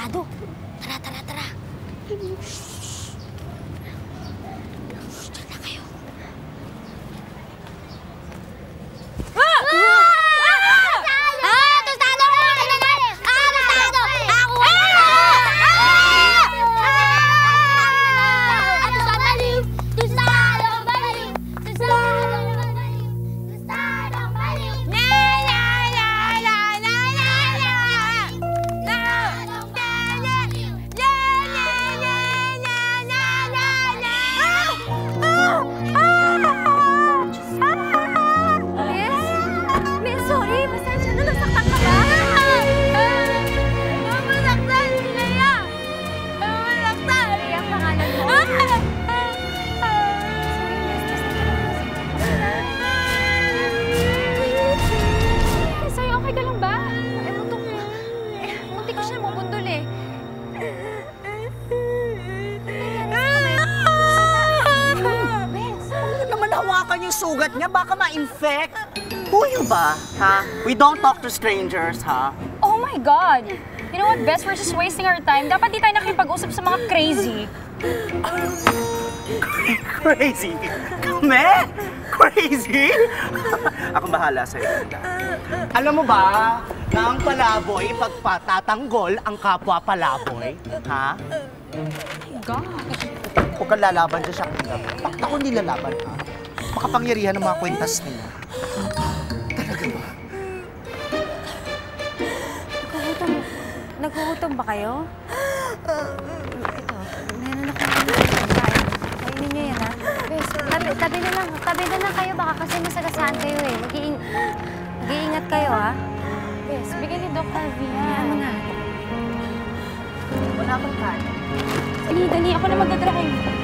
Sarado. Tara, tara, tara. Diyan na kayo. Yung sugat niya, baka ma-infect. Who you ba, ha? We don't talk to strangers, ha? Oh my God! You know what, Bes? We're just wasting our time. Dapat di tayo nakipag-usap sa mga crazy. Crazy? Kami? Crazy? Ako bahala sa'yo. Alam mo ba na ang palaboy pagpatatanggol ang kapwa palaboy? Ha? God! Huwag kang lalaban dyan siya. Bakit ako nilalaban, ha? Makapangyarihan ng mga kwentas nila. Talaga ba? Nagugutom ba kayo? Ito, meron ako kain. Kainin niyo yan, ha? Bes, tabi na lang kayo. Baka kasi masagasaan kayo, eh. Mag-iingat kayo, ha? Bes, bigay ni Doc Harvey yan. Ano na? Wala akong kain. Dali, ako na magdadrive.